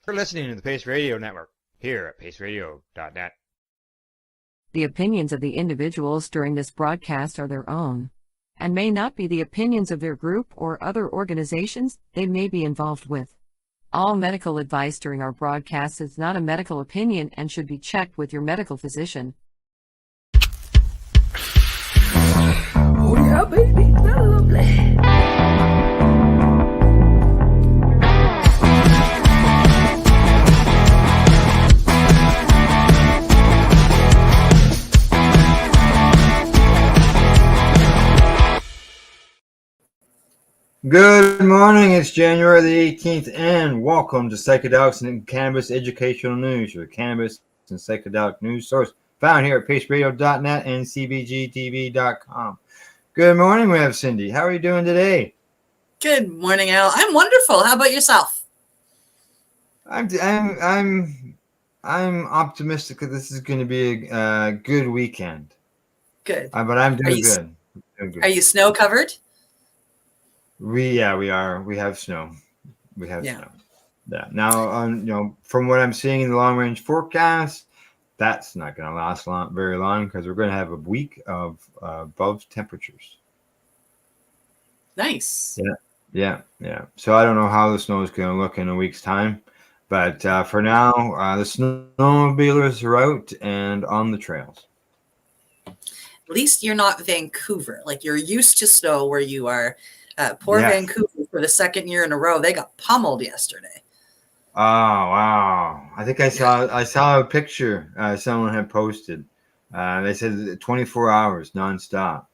You're listening to the Pace Radio Network here at paceradio.net. The opinions of the individuals during this broadcast are their own, and may not be the opinions of their group or other organizations they may be involved with. All medical advice during our broadcast is not a medical opinion and should be checked with your medical physician. Oh yeah, baby, that's lovely. Good morning, it's January the 18th, and welcome to Psychedelics and Cannabis Educational News, your cannabis and psychedelic news source, found here at paceradio.net and cbgtv.com. Good morning, we have Cindy. How are you doing today? Good morning, Al. I'm wonderful. How about yourself? I'm optimistic that this is going to be a good weekend. Good. But I'm doing good. Are you snow covered? We are. We have snow. Snow. Yeah. Now, from what I'm seeing in the long range forecast, that's not going to last very long because we're going to have a week of above temperatures. Nice. Yeah. So I don't know how the snow is going to look in a week's time, but for now, the snowmobilers are out and on the trails. At least you're not Vancouver. Like, you're used to snow where you are. Poor Yes. Vancouver, for the second year in a row, they got pummeled yesterday. Oh wow! I think I saw a picture someone had posted. They said 24 hours nonstop.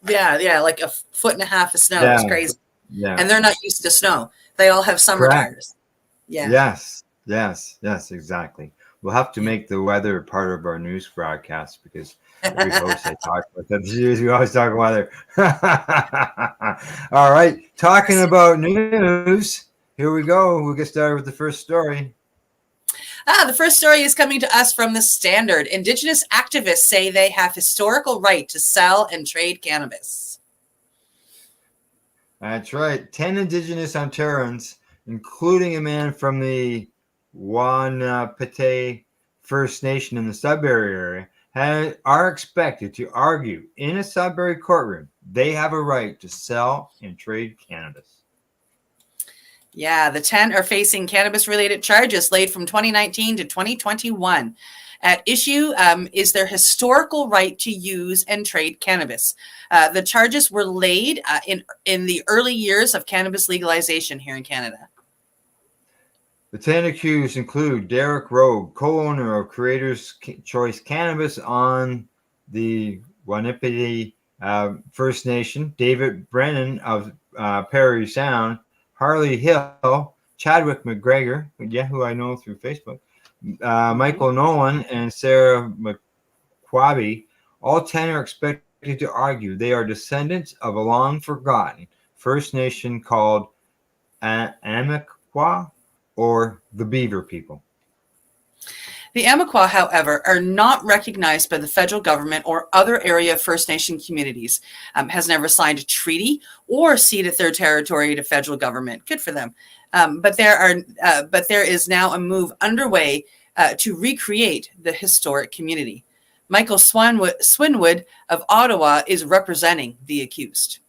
Yeah, like a foot and a half of snow. Yeah. It's crazy. Yeah. And they're not used to snow. They all have summer Correct. tires. Yeah. Yes, exactly. We'll have to make the weather part of our news broadcast because every host I talk with, we always talk weather. All right, talking about news. Here we go. We'll get started with the first story. The first story is coming to us from the Standard. Indigenous activists say they have historical right to sell and trade cannabis. That's right. 10 Indigenous Ontarians, including a man from the Wanapete First Nation in the Sudbury area, are expected to argue in a Sudbury courtroom they have a right to sell and trade cannabis. Yeah, the 10 are facing cannabis-related charges laid from 2019 to 2021. At issue is their historical right to use and trade cannabis. The charges were laid in the early years of cannabis legalization here in Canada. The 10 accused include Derek Rowe, co-owner of Creators Choice Cannabis on the Wanapete First Nation, David Brennan of Parry Sound, Harley Hill, Chadwick McGregor, who I know through Facebook, Michael Nolan, and Sarah McQuabi. All 10 are expected to argue they are descendants of a long-forgotten First Nation called Amiqua, or the Beaver people. The Amiqua, however, are not recognized by the federal government or other area First Nation communities, has never signed a treaty or ceded their territory to federal government. Good for them. But there is now a move underway to recreate the historic community. Michael Swinwood of Ottawa is representing the accused.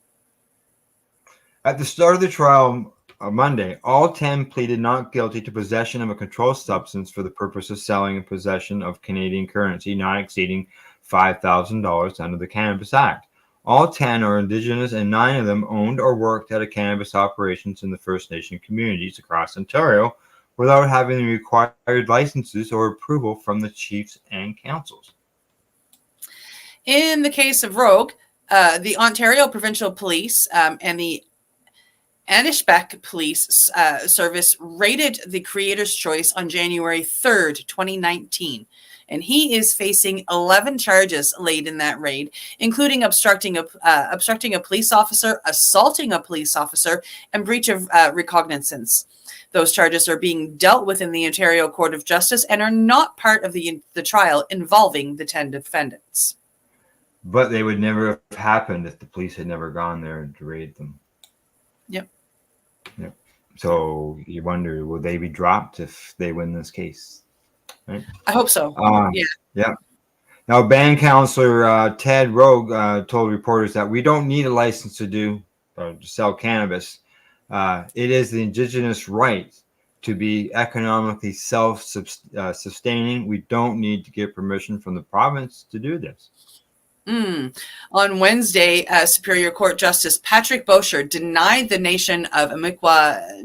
At the start of the trial, on Monday, all 10 pleaded not guilty to possession of a controlled substance for the purpose of selling and possession of Canadian currency not exceeding $5,000 under the Cannabis Act. All 10 are Indigenous, and 9 of them owned or worked at a cannabis operations in the First Nation communities across Ontario without having the required licenses or approval from the chiefs and councils. In the case of Rogue, the Ontario Provincial Police and the Anishbeck Police Service raided the Creator's Choice on January 3rd, 2019, and he is facing 11 charges laid in that raid, including obstructing a police officer, assaulting a police officer, and breach of recognizance. Those charges are being dealt with in the Ontario Court of Justice and are not part of the trial involving the 10 defendants. But they would never have happened if the police had never gone there to raid them. Yep. So you wonder, will they be dropped if they win this case? Right? I hope so. Yeah. Yeah. Now, band counselor Ted Rogue told reporters that we don't need a license to sell cannabis. It is the Indigenous right to be economically self-sustaining. We don't need to get permission from the province to do this. On Wednesday, Superior Court Justice Patrick Bosher denied the nation of Amiqua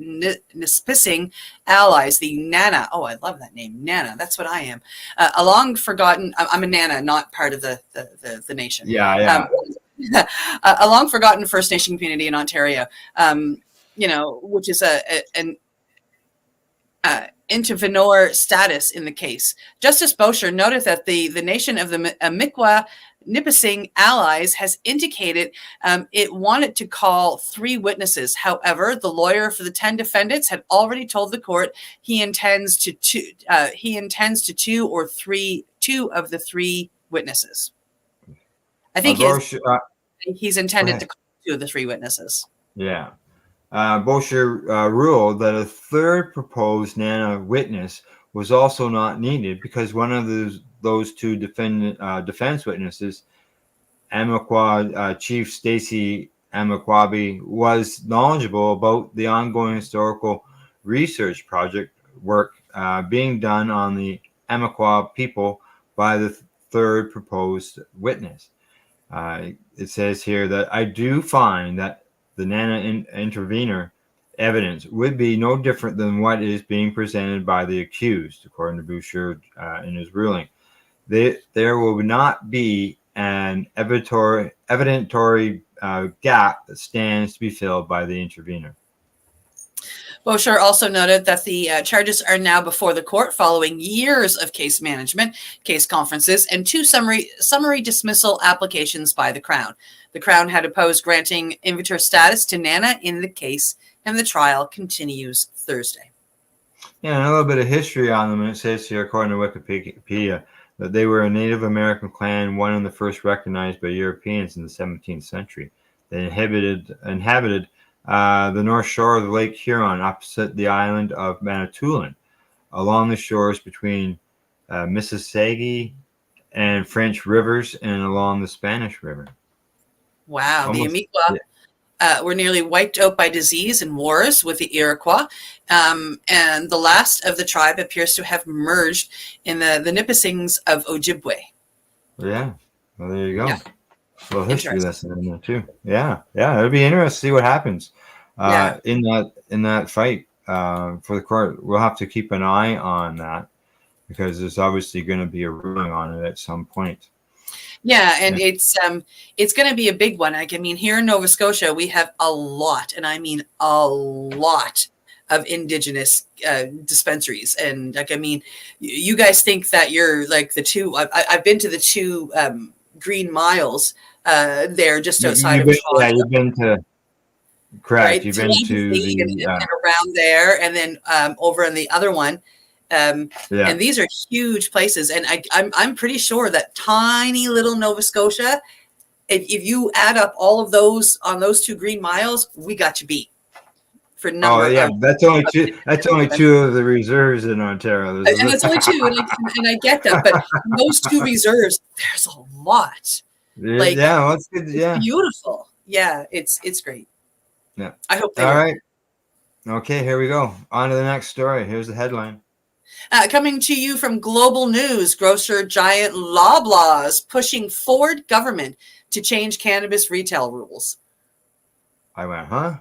Nipissing allies, the Nana. Oh, I love that name, Nana. That's what I am. A long forgotten. I'm a Nana, not part of the nation. Yeah. A long forgotten First Nation community in Ontario. Which is an intervenor status in the case. Justice Bosher noted that the nation of the Amiqua Nipissing allies has indicated it wanted to call 3 witnesses. However, the lawyer for the 10 defendants had already told the court he intends to two of the 3 witnesses. I think he's intended to call 2 of the 3 witnesses. Yeah. Bosher ruled that a third proposed Nana witness was also not needed because one of those 2 defense witnesses, Amiqua Chief Stacy Amiqwabi, was knowledgeable about the ongoing historical research project work being done on the Amiqua people by the third proposed witness. It says here that I do find that the Nana intervenor evidence would be no different than what is being presented by the accused, according to Boucher in his ruling. There will not be an evidentiary gap that stands to be filled by the intervenor. Bosher also noted that the charges are now before the court following years of case management, case conferences, and 2 summary dismissal applications by the Crown. The Crown had opposed granting inventor status to Nana in the case, and the trial continues Thursday. Yeah, and a little bit of history on them. It says here, according to Wikipedia, that they were a Native American clan, one of the first recognized by Europeans in the 17th century. They inhabited the north shore of the Lake Huron, opposite the island of Manitoulin, along the shores between Mississauga and French rivers, and along the Spanish River. Wow, the Amiqua were nearly wiped out by disease and wars with the Iroquois, and the last of the tribe appears to have merged in the Nipissings of Ojibwe. Yeah, well, there you go. Yeah. A little history lesson in there too. Yeah, it'll be interesting to see what happens in that fight for the court. We'll have to keep an eye on that because there's obviously going to be a ruling on it at some point. Yeah, and it's going to be a big one. Like, I mean, here in Nova Scotia, we have a lot, and I mean a lot of Indigenous dispensaries. And like, I mean, you guys think that you're like the 2. I've been to the 2 Green Miles there just outside of Toronto. Yeah, you've been to. Correct. Right? You've been to and around there, and then over in the other one. And these are huge places, and I'm pretty sure that tiny little Nova Scotia, if you add up all of those on those 2 Green Miles, we got you beat. For number. Oh yeah, that's only 2. That's only 2 of the reserves in Ontario. And it's only 2, and I get that, but those 2 reserves, there's a lot. Like, well, it's good. Yeah, beautiful. Yeah, it's great. Yeah, I hope. All right. Okay, here we go. On to the next story. Here's the headline. Coming to you from Global News, grocer giant Loblaws pushing Ford government to change cannabis retail rules. I went, huh?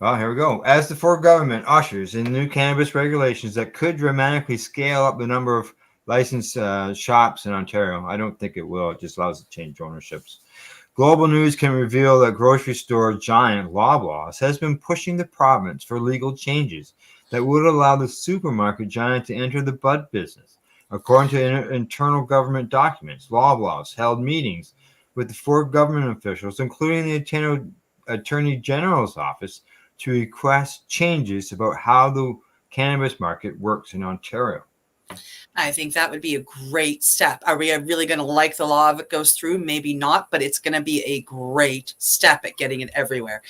Well, here we go. As the Ford government ushers in new cannabis regulations that could dramatically scale up the number of licensed shops in Ontario. I don't think it will. It just allows it to change ownerships. Global News can reveal that grocery store giant Loblaws has been pushing the province for legal changes that would allow the supermarket giant to enter the bud business. According to internal government documents, Loblaws held meetings with the Ford government officials, including the Attorney General's office, to request changes about how the cannabis market works in Ontario. I think that would be a great step. Are we really going to like the law if it goes through? Maybe not, but it's going to be a great step at getting it everywhere.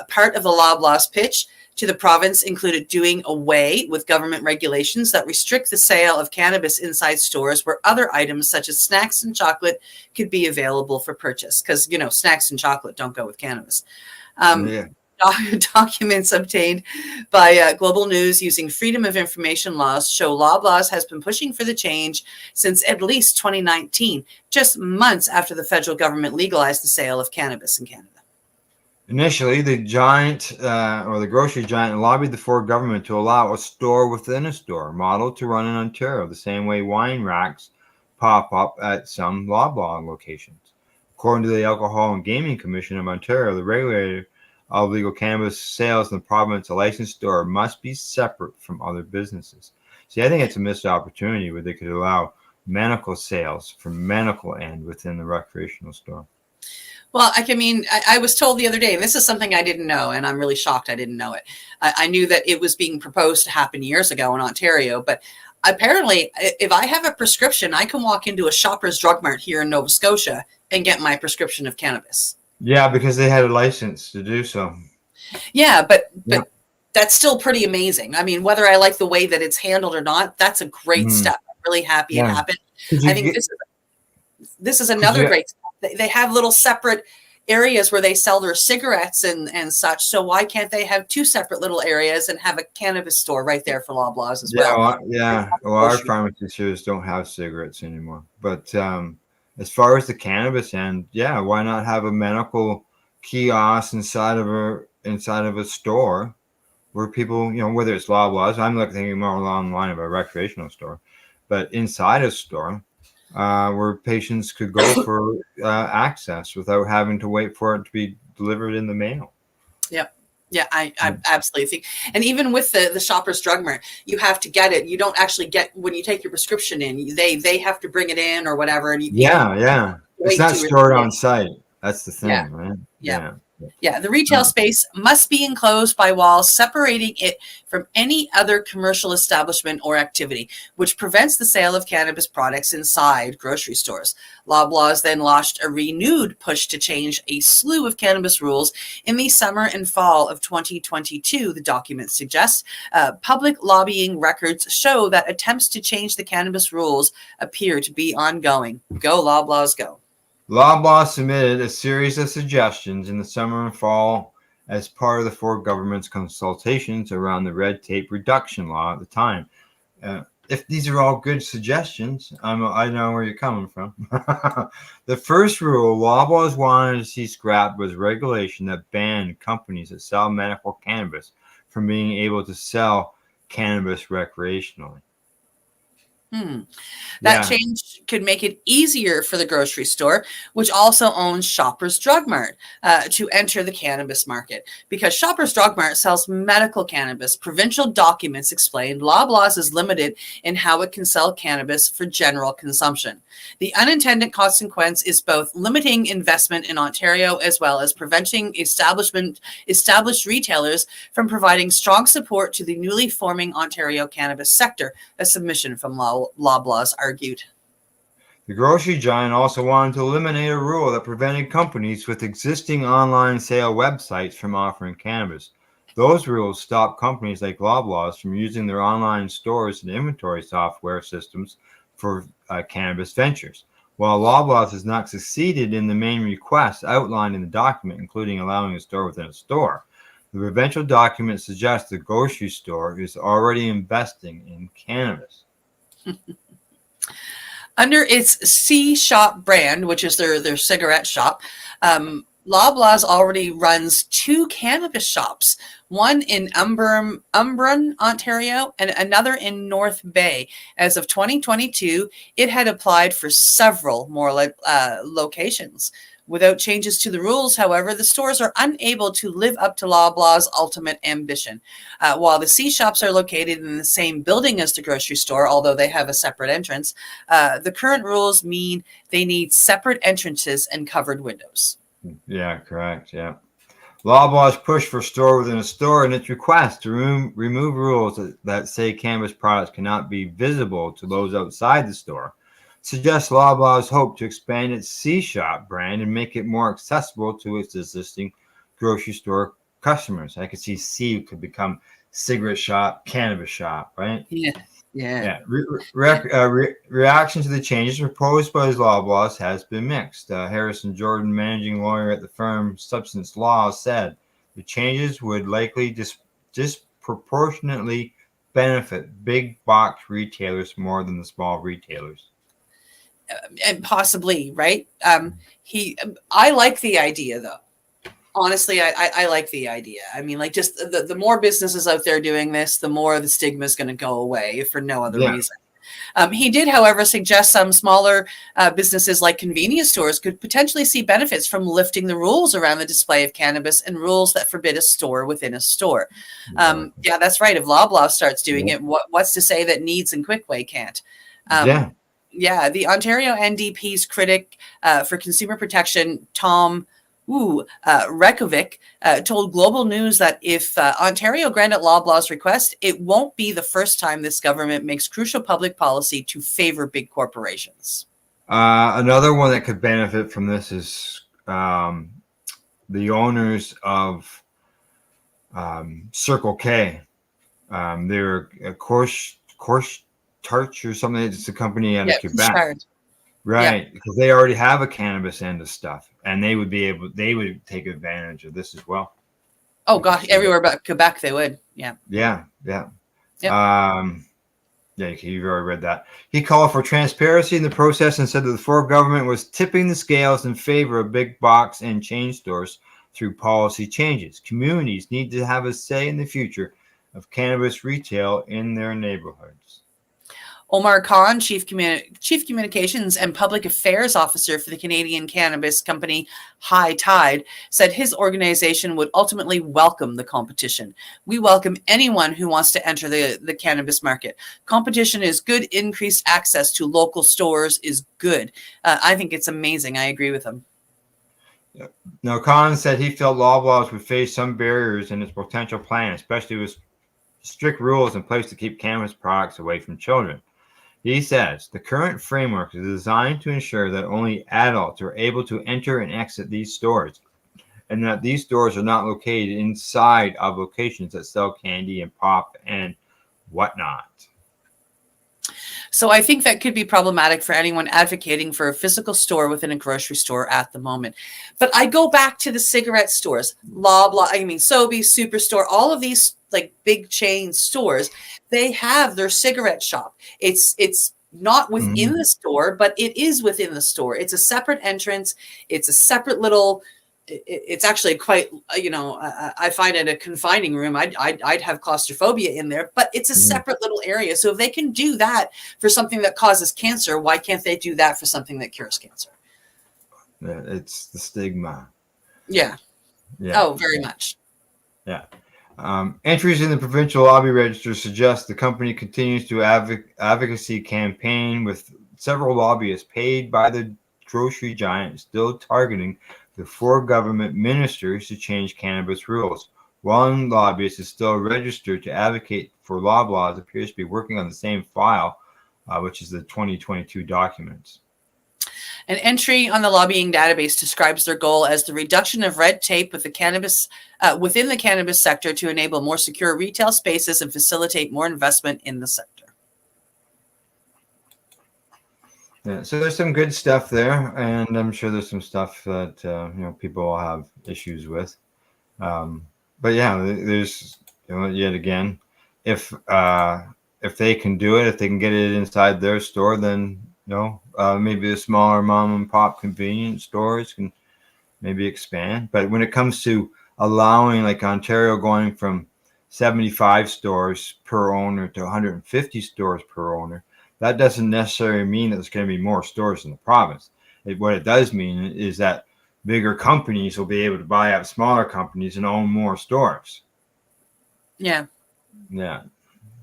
Part of the Loblaws pitch to the province included doing away with government regulations that restrict the sale of cannabis inside stores where other items such as snacks and chocolate could be available for purchase. Because, snacks and chocolate don't go with cannabis. Yeah. Documents obtained by Global News using Freedom of Information laws show Loblaws has been pushing for the change since at least 2019, just months after the federal government legalized the sale of cannabis in Canada. Initially, the giant or the grocery giant lobbied the Ford government to allow a store within a store model to run in Ontario, the same way wine racks pop up at some Loblaw locations. According to the Alcohol and Gaming Commission of Ontario, the regulator of legal cannabis sales in the province, a licensed store must be separate from other businesses. See, I think it's a missed opportunity where they could allow medical sales from medical end within the recreational store. Well, I was told the other day, and this is something I didn't know, and I'm really shocked I didn't know it. I knew that it was being proposed to happen years ago in Ontario, but apparently, if I have a prescription, I can walk into a Shoppers Drug Mart here in Nova Scotia and get my prescription of cannabis. Yeah, because they had a license to do so. Yeah, but that's still pretty amazing. I mean, whether I like the way that it's handled or not, that's a great step. I'm really happy it happened. I think this is another great step. They have little separate areas where they sell their cigarettes and such. So why can't they have two separate little areas and have a cannabis store right there for Loblaws as well? Well, our pharmacy stores don't have cigarettes anymore. But as far as the cannabis end, why not have a medical kiosk inside of a store where people, whether it's Loblaws, I'm thinking more along the line of a recreational store, but inside a store where patients could go for access without having to wait for it to be delivered in the mail. Yep. Yeah, I absolutely think. And even with the Shoppers Drug Mart, you have to get it. You don't actually get when you take your prescription in. They have to bring it in or whatever. And it's not stored on site. That's the thing, right? Yeah, the retail space must be enclosed by walls separating it from any other commercial establishment or activity, which prevents the sale of cannabis products inside grocery stores. Loblaws then launched a renewed push to change a slew of cannabis rules in the summer and fall of 2022, the document suggests. Public lobbying records show that attempts to change the cannabis rules appear to be ongoing. Go Loblaws, go. Loblaw submitted a series of suggestions in the summer and fall as part of the Ford government's consultations around the red tape reduction law at the time. If these are all good suggestions, I know where you're coming from. The first rule Loblaws wanted to see scrapped was regulation that banned companies that sell medical cannabis from being able to sell cannabis recreationally. That change could make it easier for the grocery store, which also owns Shoppers Drug Mart, to enter the cannabis market. Because Shoppers Drug Mart sells medical cannabis, provincial documents explained Loblaws is limited in how it can sell cannabis for general consumption. The unintended consequence is both limiting investment in Ontario as well as preventing established retailers from providing strong support to the newly forming Ontario cannabis sector, a submission from Loblaws argued. The grocery giant also wanted to eliminate a rule that prevented companies with existing online sale websites from offering cannabis. Those rules stop companies like Loblaws from using their online stores and inventory software systems for cannabis ventures. While Loblaws has not succeeded in the main requests outlined in the document, including allowing a store within a store, the provincial document suggests the grocery store is already investing in cannabis. Under its C Shop brand, which is their cigarette shop, Loblaws already runs two cannabis shops, one in Umbron, Ontario, and another in North Bay. As of 2022, it had applied for several more locations. Without changes to the rules, however, the stores are unable to live up to Loblaws' ultimate ambition. While the C shops are located in the same building as the grocery store, although they have a separate entrance, the current rules mean they need separate entrances and covered windows. Yeah, correct. Yeah. Loblaws push for store within a store in its request to remove rules that say cannabis products cannot be visible to those outside the store. Suggests Loblaws hope to expand its C Shop brand and make it more accessible to its existing grocery store customers. I could see C could become cigarette shop, cannabis shop, right? Yeah. Yeah. Reaction to the changes proposed by Loblaws has been mixed. Harrison Jordan, managing lawyer at the firm Substance Law, said the changes would likely disproportionately benefit big box retailers more than the small retailers. And possibly, right? I like the idea, though. Honestly, I like the idea. I mean, like, just the more businesses out there doing this, the more the stigma is going to go away, if for no other reason. He did, however, suggest some smaller businesses like convenience stores could potentially see benefits from lifting the rules around the display of cannabis and rules that forbid a store within a store. Yeah, that's right. If Loblaws starts doing it, what's to say that Needs and Quickway can't? Yeah, the Ontario NDP's critic for consumer protection, Tom Rekovic, told Global News that if Ontario granted Loblaws' request, it won't be the first time this government makes crucial public policy to favor big corporations. Another one that could benefit from this is the owners of Circle K. They're Course Tarch or something. It's a company out of Quebec. Right, because they already have a cannabis end of stuff, and they would take advantage of this as well. Oh gosh, everywhere but Quebec they would. Yeah. Yep. You've already read that. He called for transparency in the process and said that the Ford government was tipping the scales in favor of big box and chain stores through policy changes. Communities need to have a say in the future of cannabis retail in their neighborhoods. Omar Khan, Chief Communications and Public Affairs Officer for the Canadian cannabis company High Tide, said his organization would ultimately welcome the competition. We welcome anyone who wants to enter the cannabis market. Competition is good. Increased access to local stores is good. I think it's amazing. I agree with him. Now, Khan said he felt Loblaws would face some barriers in its potential plan, especially with strict rules in place to keep cannabis products away from children. He says the current framework is designed to ensure that only adults are able to enter and exit these stores, and that these stores are not located inside of locations that sell candy and pop and whatnot. So I think that could be problematic for anyone advocating for a physical store within a grocery store at the moment. But I go back to the cigarette stores, Sobeys, Superstore, all of these like big chain stores, they have their cigarette shop. It's not within the store, but it is within the store. It's a separate entrance. It's a separate little, it's actually quite, I find it a confining room. I'd have claustrophobia in there, but it's a separate little area. So if they can do that for something that causes cancer, why can't they do that for something that cures cancer? Yeah, it's the stigma. Yeah. Oh, very much. Yeah. Entries in the provincial lobby register suggest the company continues to advocacy campaign with several lobbyists paid by the grocery giant still targeting the four government ministers to change cannabis rules. One lobbyist is still registered to advocate for Loblaws, appears to be working on the same file, which is the 2022 documents. An entry on the lobbying database describes their goal as the reduction of red tape with the cannabis within the cannabis sector to enable more secure retail spaces and facilitate more investment in the sector. Yeah, so there's some good stuff there, and I'm sure there's some stuff that people will have issues with. But yeah, there's yet again, if they can do it, if they can get it inside their store, then maybe the smaller mom and pop convenience stores can maybe expand. But when it comes to allowing, like Ontario going from 75 stores per owner to 150 stores per owner, that doesn't necessarily mean that there's going to be more stores in the province. What it does mean is that bigger companies will be able to buy out smaller companies and own more stores. Yeah.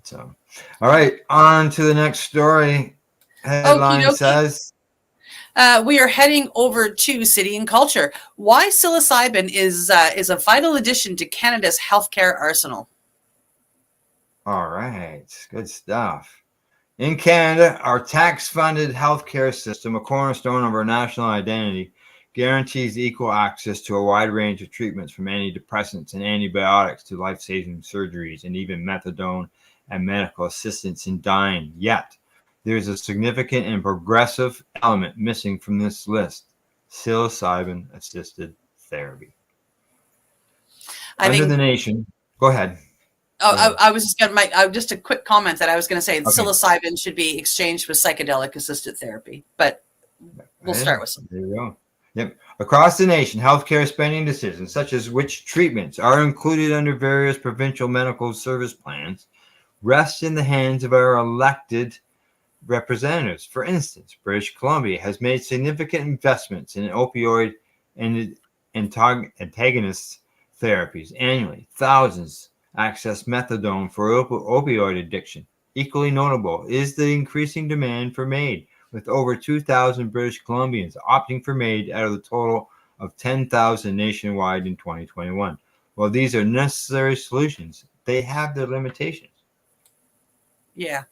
So, all right, on to the next story. Headline says, we are heading over to City and Culture. Why psilocybin is a vital addition to Canada's healthcare arsenal. All right, good stuff. In Canada, our tax-funded healthcare system, a cornerstone of our national identity, guarantees equal access to a wide range of treatments from antidepressants and antibiotics to life-saving surgeries and even methadone and medical assistance in dying. Yet, there's a significant and progressive element missing from this list: psilocybin-assisted therapy. Under the nation, go ahead. I was just going to make just a quick comment that I was going to say Okay. psilocybin should be exchanged with psychedelic-assisted therapy, but we'll start with some. There you go. Yep. Across the nation, healthcare spending decisions, such as which treatments are included under various provincial medical service plans, rest in the hands of our elected representatives. For instance, British Columbia has made significant investments in opioid and antagonist therapies annually. Thousands access methadone for opioid addiction. Equally notable is the increasing demand for MAID, with over 2,000 British Columbians opting for MAID out of the total of 10,000 nationwide in 2021. While these are necessary solutions, they have their limitations. Yeah.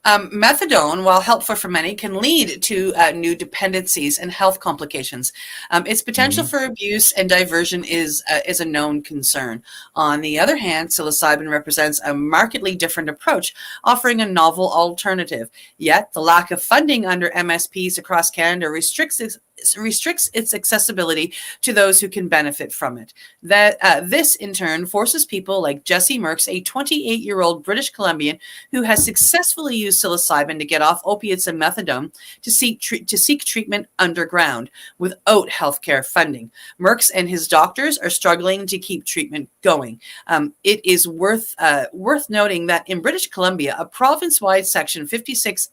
Methadone, while helpful for many, can lead to new dependencies and health complications. Its potential for abuse and diversion is a known concern. On the other hand, psilocybin represents a markedly different approach, offering a novel alternative. Yet, the lack of funding under MSPs across Canada restricts its accessibility to those who can benefit from it. This, in turn, forces people like Jesse Merckx, a 28-year-old British Columbian who has successfully used psilocybin to get off opiates and methadone, to seek treatment underground without healthcare funding. Merckx and his doctors are struggling to keep treatment going. It is worth noting that in British Columbia, a province-wide Section 56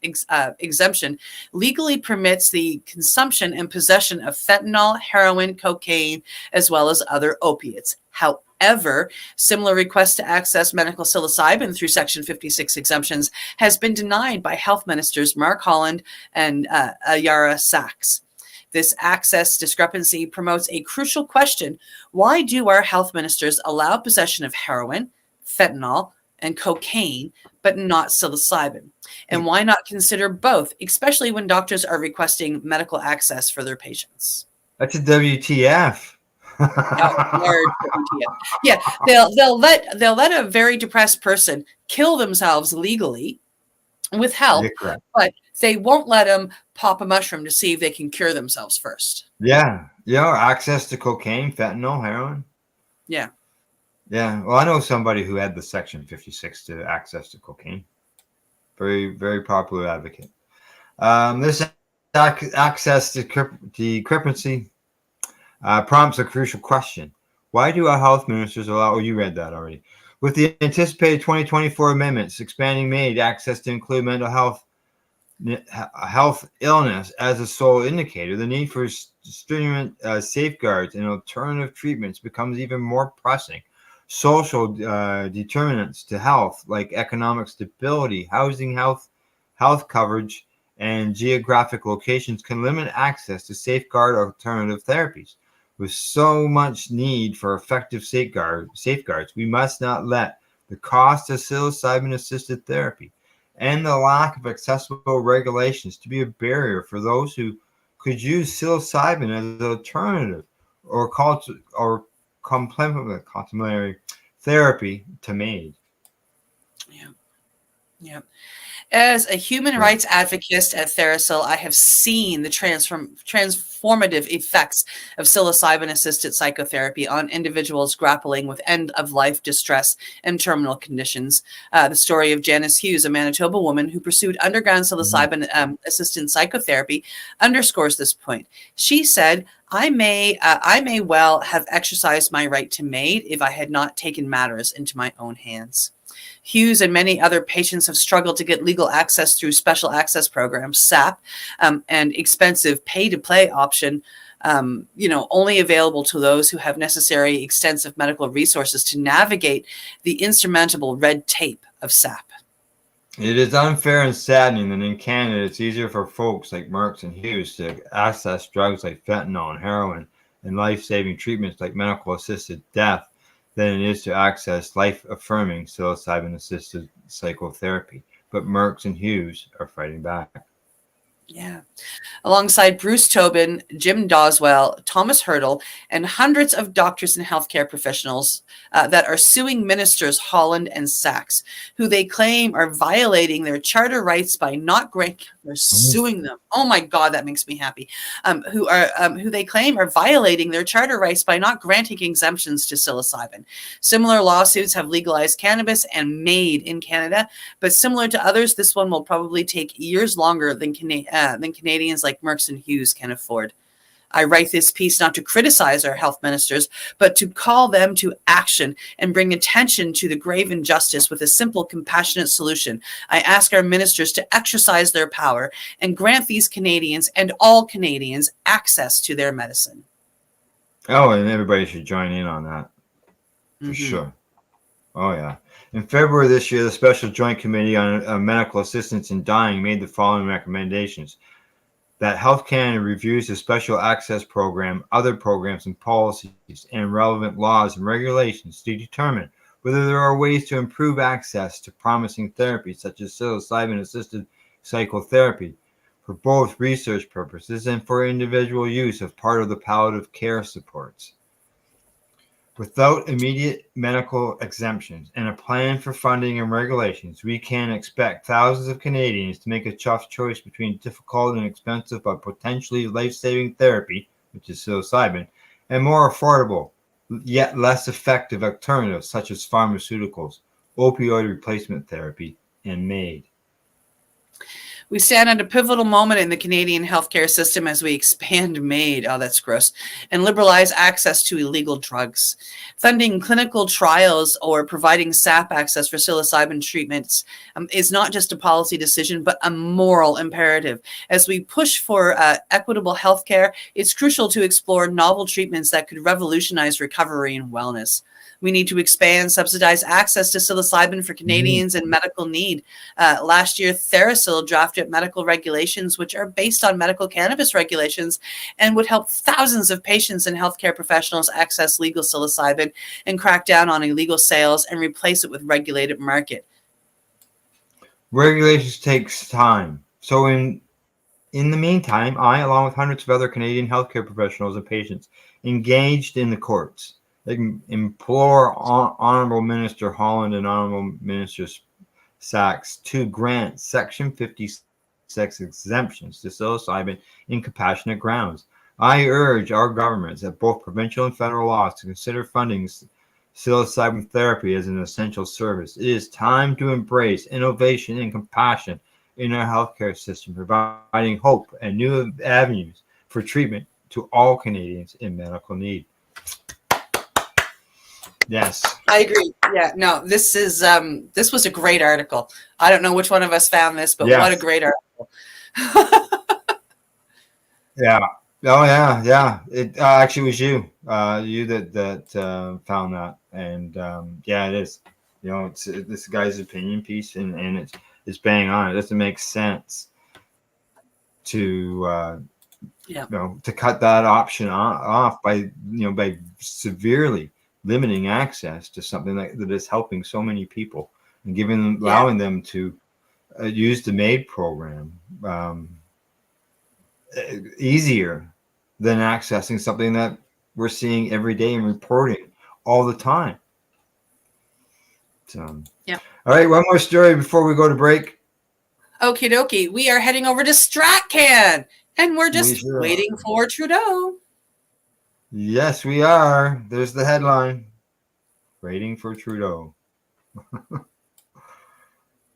exemption legally permits the consumption and possession of fentanyl, heroin, cocaine, as well as other opiates. However, similar requests to access medical psilocybin through Section 56 exemptions has been denied by Health Ministers Mark Holland and Ayara Sachs. This access discrepancy promotes a crucial question: why do our health ministers allow possession of heroin, fentanyl, and cocaine, but not psilocybin? And why not consider both, especially when doctors are requesting medical access for their patients? That's a WTF. Yeah, they'll let a very depressed person kill themselves legally with help, but they won't let them pop a mushroom to see if they can cure themselves first. Yeah, access to cocaine, fentanyl, heroin. Yeah. Well, I know somebody who had the Section 56 to access to cocaine. Very, very popular advocate. This access discrepancy prompts a crucial question. Why do our health ministers allow, you read that already, with the anticipated 2024 amendments expanding MAID access to include mental health illness as a sole indicator, the need for stringent safeguards and alternative treatments becomes even more pressing. Social determinants to health, like economic stability, housing, health coverage, and geographic locations, can limit access to safeguard alternative therapies. With so much need for effective safeguards, we must not let the cost of psilocybin-assisted therapy and the lack of accessible regulations to be a barrier for those who could use psilocybin as an alternative or complementary therapy to MAID. Yeah. As a human rights advocate at TheraPsil, I have seen the transformative effects of psilocybin-assisted psychotherapy on individuals grappling with end-of-life distress and terminal conditions. The story of Janice Hughes, a Manitoba woman who pursued underground psilocybin-assisted psychotherapy, underscores this point. She said, I may well have exercised my right to MAID if I had not taken matters into my own hands. Hughes and many other patients have struggled to get legal access through special access programs, SAP, and expensive pay-to-play option, only available to those who have necessary extensive medical resources to navigate the insurmountable red tape of SAP. It is unfair and saddening that in Canada, it's easier for folks like Merckx and Hughes to access drugs like fentanyl and heroin and life-saving treatments like medical-assisted death than it is to access life-affirming psilocybin-assisted psychotherapy. But Merckx and Hughes are fighting back. Yeah. Alongside Bruce Tobin, Jim Doswell, Thomas Hurdle, and hundreds of doctors and healthcare professionals that are suing ministers Holland and Sachs, who they claim are violating their charter rights by not granting. They're suing them. Oh my God, that makes me happy. Who they claim are violating their charter rights by not granting exemptions to psilocybin. Similar lawsuits have legalized cannabis and made in Canada, but similar to others, this one will probably take years longer than Canadians like Merckx and Hughes can afford. I write this piece not to criticize our health ministers, but to call them to action and bring attention to the grave injustice with a simple, compassionate solution. I ask our ministers to exercise their power and grant these Canadians and all Canadians access to their medicine. Oh, and everybody should join in on that, for sure. Oh, yeah. In February this year, the Special Joint Committee on Medical Assistance in Dying made the following recommendations. That Health Canada reviews the Special Access Program, other programs and policies, and relevant laws and regulations to determine whether there are ways to improve access to promising therapies such as psilocybin-assisted psychotherapy for both research purposes and for individual use as part of the palliative care supports. Without immediate medical exemptions and a plan for funding and regulations, we can expect thousands of Canadians to make a tough choice between difficult and expensive but potentially life-saving therapy, which is psilocybin, and more affordable, yet less effective alternatives such as pharmaceuticals, opioid replacement therapy, and MAID. We stand at a pivotal moment in the Canadian healthcare system as we expand MAID, oh, that's gross, and liberalize access to illegal drugs. Funding clinical trials or providing SAP access for psilocybin treatments is not just a policy decision, but a moral imperative. As we push for equitable healthcare, it's crucial to explore novel treatments that could revolutionize recovery and wellness. We need to expand subsidized access to psilocybin for Canadians in medical need. Last year, Therasil drafted medical regulations, which are based on medical cannabis regulations and would help thousands of patients and healthcare professionals access legal psilocybin and crack down on illegal sales and replace it with regulated market. Regulations takes time. So in the meantime, I, along with hundreds of other Canadian healthcare professionals and patients, engaged in the courts. They can implore Honourable Minister Holland and Honourable Minister Sachs to grant Section 56 exemptions to psilocybin in compassionate grounds. I urge our governments at both provincial and federal laws to consider funding psilocybin therapy as an essential service. It is time to embrace innovation and compassion in our healthcare system, providing hope and new avenues for treatment to all Canadians in medical need. Yes, I agree. Yeah, no, this was a great article. I don't know which one of us found this, but what a great article. Yeah. Oh yeah. It actually was you that found that, and yeah, it is. You know, it's this guy's opinion piece, and it's bang on. It doesn't make sense to to cut that option off by severely limiting access to something that is helping so many people and allowing them to use the MAID program easier than accessing something that we're seeing every day and reporting all the time. So, yeah. All right, one more story before we go to break. Okie dokie. We are heading over to StratCan, and we're just waiting for Trudeau. Yes, we are. There's the headline. Waiting for Trudeau. All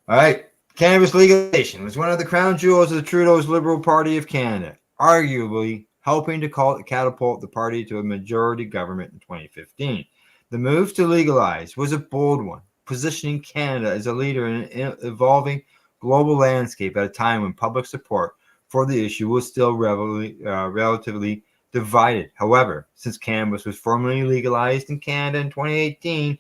right. Cannabis legalization was one of the crown jewels of Trudeau's Liberal Party of Canada, arguably helping to catapult the party to a majority government in 2015. The move to legalize was a bold one, positioning Canada as a leader in an evolving global landscape at a time when public support for the issue was still relatively divided. However, since cannabis was formally legalized in Canada in 2018,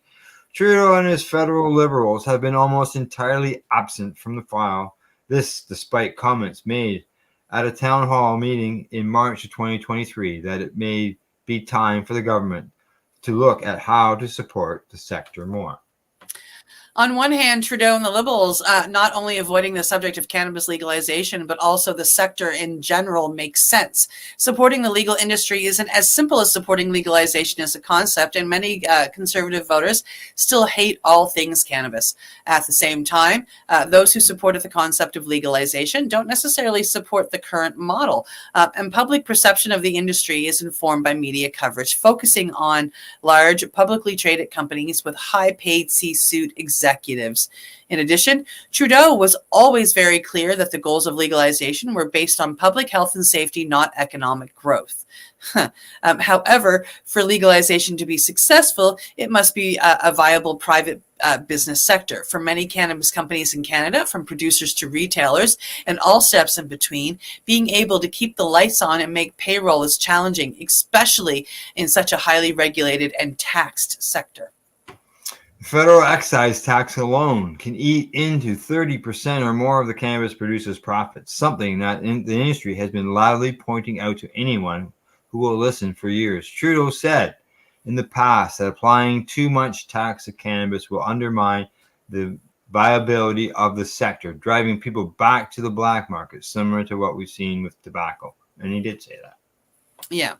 Trudeau and his federal Liberals have been almost entirely absent from the file. This despite comments made at a town hall meeting in March of 2023 that it may be time for the government to look at how to support the sector more. On one hand, Trudeau and the Liberals not only avoiding the subject of cannabis legalization, but also the sector in general makes sense. Supporting the legal industry isn't as simple as supporting legalization as a concept, and many conservative voters still hate all things cannabis. At the same time, those who supported the concept of legalization don't necessarily support the current model, and public perception of the industry is informed by media coverage, focusing on large publicly traded companies with high-paid C-suite executives. In addition, Trudeau was always very clear that the goals of legalization were based on public health and safety, not economic growth. However, for legalization to be successful, it must be a viable private business sector. For many cannabis companies in Canada, from producers to retailers and all steps in between, being able to keep the lights on and make payroll is challenging, especially in such a highly regulated and taxed sector. The federal excise tax alone can eat into 30% or more of the cannabis producers' profits, something that the industry has been loudly pointing out to anyone who will listen for years. Trudeau said in the past that applying too much tax to cannabis will undermine the viability of the sector, driving people back to the black market, similar to what we've seen with tobacco. And he did say that. Yeah.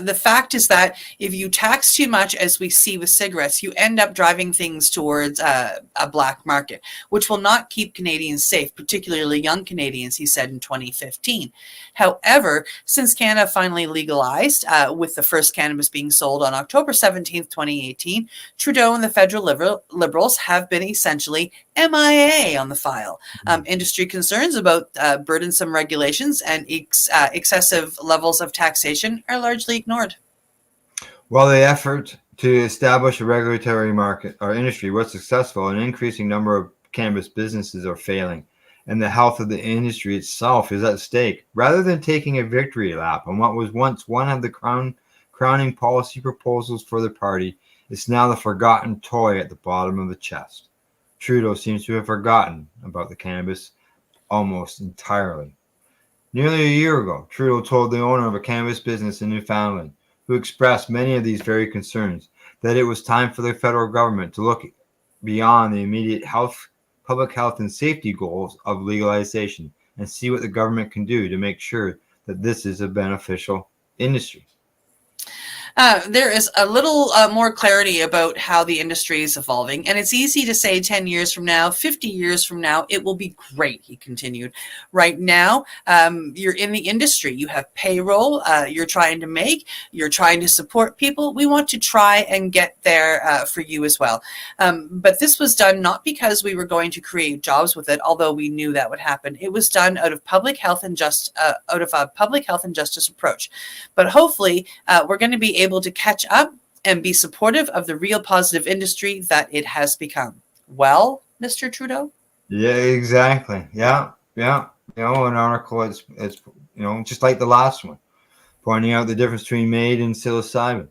The fact is that if you tax too much, as we see with cigarettes, you end up driving things towards a black market, which will not keep Canadians safe, particularly young Canadians, he said in 2015. However, since Canada finally legalized, with the first cannabis being sold on October 17th, 2018, Trudeau and the federal Liberals have been essentially MIA on the file. Industry concerns about burdensome regulations and excessive levels of taxation are largely ignored. While the effort to establish a regulatory market or industry was successful, an increasing number of cannabis businesses are failing, and the health of the industry itself is at stake. Rather than taking a victory lap on what was once one of the crowning policy proposals for the party, it's now the forgotten toy at the bottom of the chest. Trudeau seems to have forgotten about the cannabis almost entirely. Nearly a year ago, Trudeau told the owner of a cannabis business in Newfoundland, who expressed many of these very concerns, that it was time for the federal government to look beyond the immediate public health and safety goals of legalization and see what the government can do to make sure that this is a beneficial industry. There is a little more clarity about how the industry is evolving, and it's easy to say 10 years from now, 50 years from now, it will be great, he continued. Right now, you're in the industry. You have payroll you're trying to make. You're trying to support people. We want to try and get there for you as well. But this was done not because we were going to create jobs with it, although we knew that would happen. It was done out of public health and out of a public health and justice approach. But hopefully, we're going to be able to catch up and be supportive of the real positive industry that it has become. Well, Mr. Trudeau? Yeah, exactly. Yeah. You know, an article, it's just like the last one, pointing out the difference between made and psilocybin.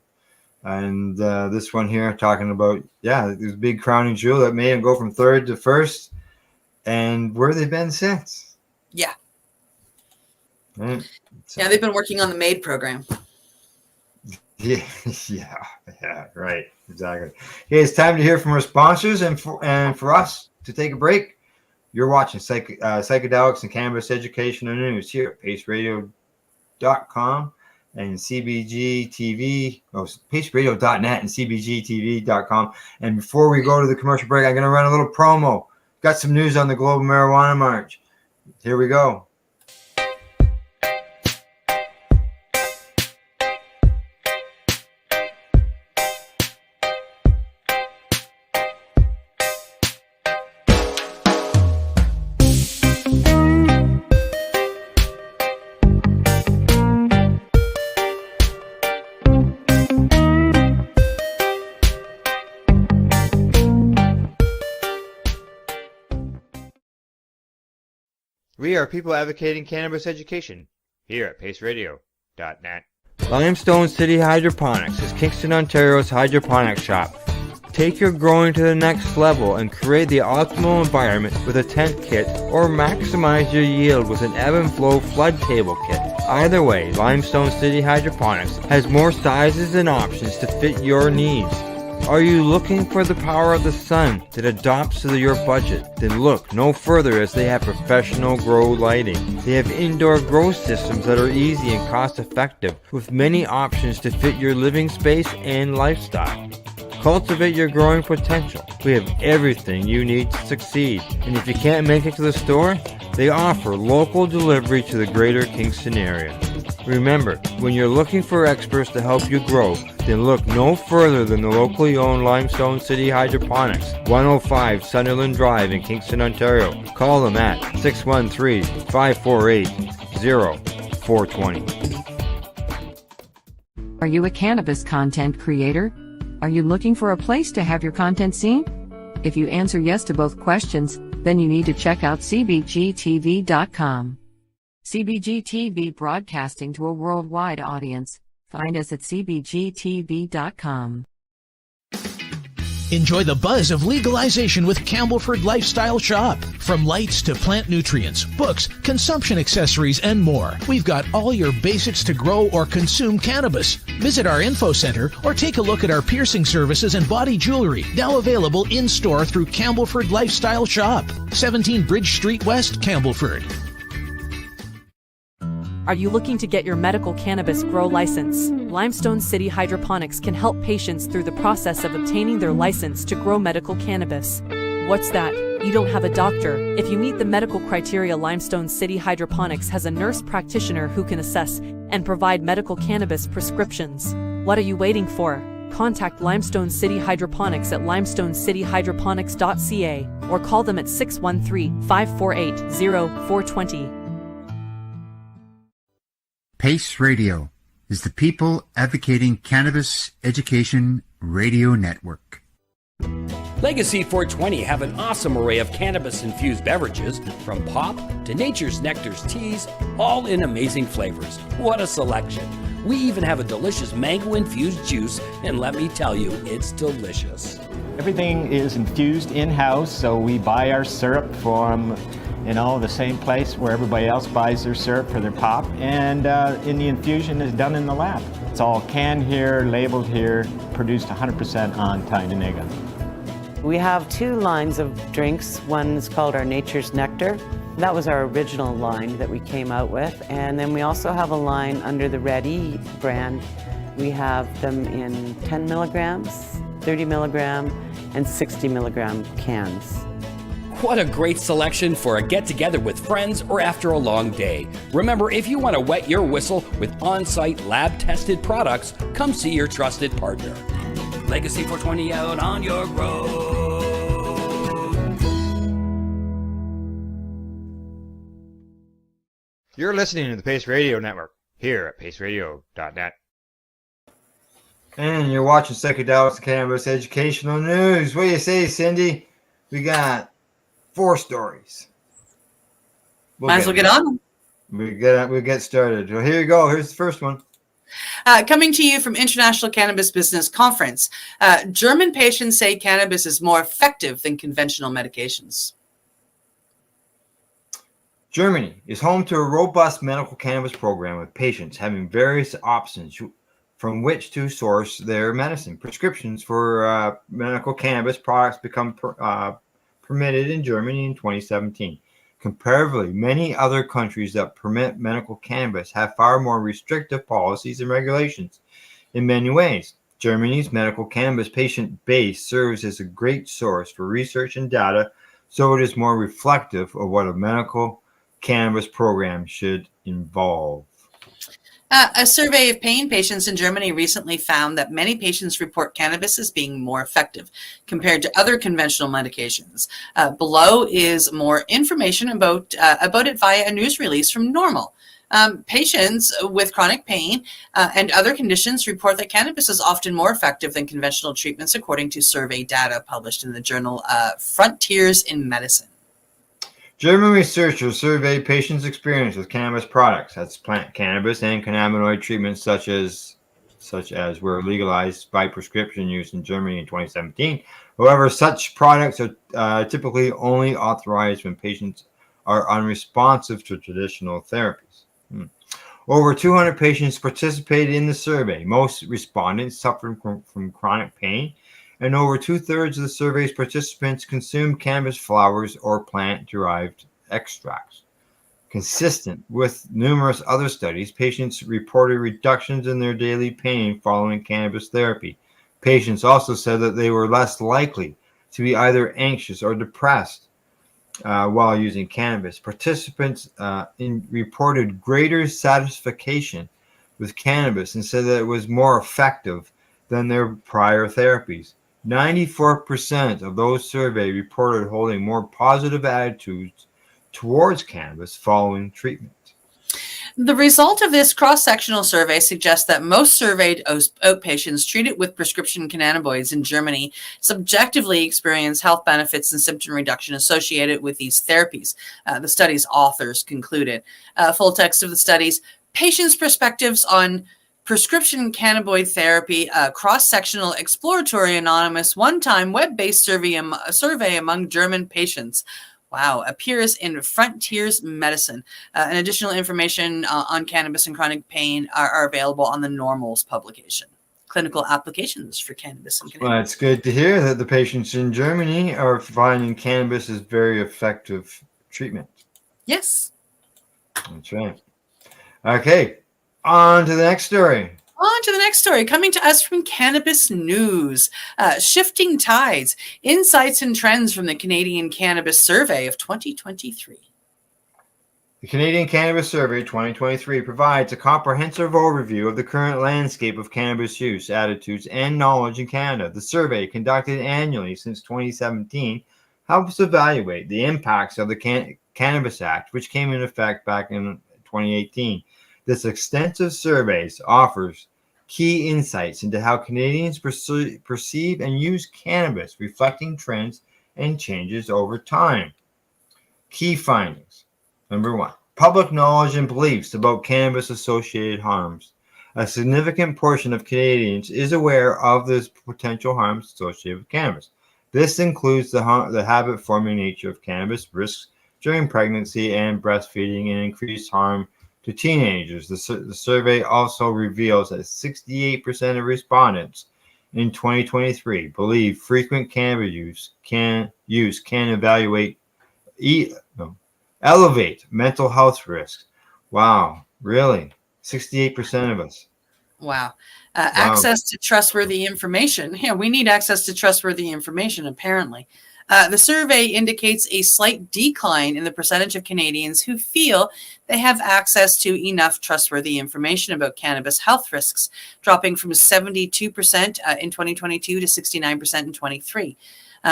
And this one here talking about, this big crowning jewel that made him go from third to first. And where they've been since. Yeah. Right? Yeah, they've been working on the MAID program. Yeah, right, exactly. Okay, it's time to hear from our sponsors and for us to take a break. You're watching Psychedelics and Cannabis Education and News here at paceradio.com and CBG TV, paceradio.net and CBGTV.com. And before we go to the commercial break, I'm going to run a little promo. Got some news on the Global Marijuana March. Here we go. We are people advocating cannabis education here at paceradio.net. Limestone City Hydroponics is Kingston, Ontario's hydroponics shop. Take your growing to the next level and create the optimal environment with a tent kit, or maximize your yield with an ebb and flow flood table kit. Either way, Limestone City Hydroponics has more sizes and options to fit your needs. Are you looking for the power of the sun that adapts to your budget? Then look no further, as they have professional grow lighting. They have indoor grow systems that are easy and cost effective, with many options to fit your living space and lifestyle. Cultivate your growing potential. We have everything you need to succeed. And if you can't make it to the store, they offer local delivery to the greater Kingston area. Remember, when you're looking for experts to help you grow, then look no further than the locally owned Limestone City Hydroponics, 105 Sunderland Drive in Kingston, Ontario. Call them at 613-548-0420. Are you a cannabis content creator? Are you looking for a place to have your content seen? If you answer yes to both questions, then you need to check out cbgtv.com. CBG TV broadcasting to a worldwide audience. Find us at cbgtv.com. Enjoy the buzz of legalization with Campbellford Lifestyle Shop. From lights to plant nutrients, books, consumption accessories, and more. We've got all your basics to grow or consume cannabis. Visit our info center or take a look at our piercing services and body jewelry, now available in-store through Campbellford Lifestyle Shop. 17 Bridge Street West, Campbellford. Are you looking to get your medical cannabis grow license? Limestone City Hydroponics can help patients through the process of obtaining their license to grow medical cannabis. What's that? You don't have a doctor. If you meet the medical criteria, Limestone City Hydroponics has a nurse practitioner who can assess and provide medical cannabis prescriptions. What are you waiting for? Contact Limestone City Hydroponics at limestonecityhydroponics.ca or call them at 613-548-0420. PACE Radio is the People Advocating Cannabis Education Radio Network. Legacy 420 have an awesome array of cannabis-infused beverages, from pop to Nature's Nectar's teas, all in amazing flavors. What a selection! We even have a delicious mango-infused juice, and let me tell you, it's delicious. Everything is infused in-house, so we buy our syrup from the same place where everybody else buys their syrup for their pop, and the infusion is done in the lab. It's all canned here, labeled here, produced 100% on Tyendinaga. We have two lines of drinks. One is called our Nature's Nectar. That was our original line that we came out with, and then we also have a line under the Red E brand. We have them in 10 milligrams, 30 milligram, and 60 milligram cans. What a great selection for a get-together with friends or after a long day. Remember, if you want to wet your whistle with on-site lab-tested products, come see your trusted partner. Legacy 420 out on your road. You're listening to the Pace Radio Network, here at paceradio.net. And you're watching Psychedelics Cannabis Educational News. What do you say, Cindy? We got 4 stories. Might as well get on. We'll get started. Well, here you go. Here's the first one. Coming to you from International Cannabis Business Conference, German patients say cannabis is more effective than conventional medications. Germany is home to a robust medical cannabis program, with patients having various options from which to source their medicine. Prescriptions for medical cannabis products become permitted in Germany in 2017. Comparatively, many other countries that permit medical cannabis have far more restrictive policies and regulations. In many ways, Germany's medical cannabis patient base serves as a great source for research and data, so it is more reflective of what a medical cannabis program should involve. A survey of pain patients in Germany recently found that many patients report cannabis as being more effective compared to other conventional medications. Below is more information about it via a news release from Normal. Patients with chronic pain and other conditions report that cannabis is often more effective than conventional treatments, according to survey data published in the journal Frontiers in Medicine. German researchers surveyed patients' experience with cannabis products, that's plant cannabis, and cannabinoid treatments such as were legalized by prescription use in Germany in 2017. However, such products are typically only authorized when patients are unresponsive to traditional therapies. Over 200 patients participated in the survey. Most respondents suffered from chronic pain and over 2/3 of the survey's participants consumed cannabis flowers or plant-derived extracts. Consistent with numerous other studies, patients reported reductions in their daily pain following cannabis therapy. Patients also said that they were less likely to be either anxious or depressed while using cannabis. Participants reported greater satisfaction with cannabis and said that it was more effective than their prior therapies. 94% of those surveyed reported holding more positive attitudes towards cannabis following treatment. The result of this cross-sectional survey suggests that most surveyed outpatients treated with prescription cannabinoids in Germany subjectively experience health benefits and symptom reduction associated with these therapies, the study's authors concluded. Full text of the studies: patients' perspectives on prescription cannabinoid therapy, a cross-sectional, exploratory, anonymous, one-time, web-based survey among German patients. Wow, appears in Frontiers Medicine. And additional information on cannabis and chronic pain are available on the Normals publication. Clinical applications for cannabis and cannabis. Well, it's good to hear that the patients in Germany are finding cannabis as very effective treatment. Yes. That's right. Okay, on to the next story. On to the next story, coming to us from Cannabis News. Shifting Tides, Insights and Trends from the Canadian Cannabis Survey of 2023. The Canadian Cannabis Survey 2023 provides a comprehensive overview of the current landscape of cannabis use, attitudes, and knowledge in Canada. The survey, conducted annually since 2017, helps evaluate the impacts of the Cannabis Act, which came into effect back in 2018. This extensive survey offers key insights into how Canadians perceive and use cannabis, reflecting trends and changes over time. Key findings. Number 1, public knowledge and beliefs about cannabis-associated harms. A significant portion of Canadians is aware of the potential harms associated with cannabis. This includes the habit-forming nature of cannabis, risks during pregnancy and breastfeeding, and increased harm to teenagers. The survey also reveals that 68% of respondents in 2023 believe frequent cannabis use can elevate mental health risks. Wow, really? 68% of us. Wow. Access to trustworthy information. Yeah, we need access to trustworthy information, apparently. The survey indicates a slight decline in the percentage of Canadians who feel they have access to enough trustworthy information about cannabis health risks, dropping from 72% in 2022 to 69% in 23.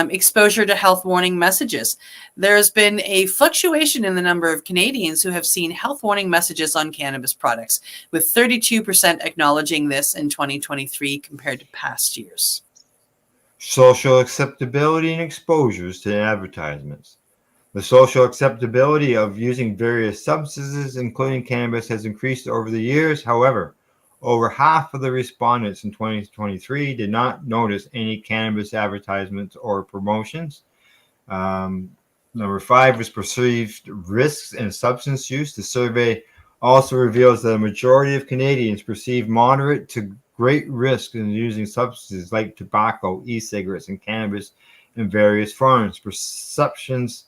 Exposure to health warning messages. There has been a fluctuation in the number of Canadians who have seen health warning messages on cannabis products, with 32% acknowledging this in 2023 compared to past years. Social acceptability and exposures to advertisements. The social acceptability of using various substances, including cannabis, has increased over the years. However, over half of the respondents in 2023 did not notice any cannabis advertisements or promotions. Number 5 was perceived risks and substance use. The survey also reveals that a majority of Canadians perceive moderate to great risk in using substances like tobacco, e-cigarettes, and cannabis in various forms. Perceptions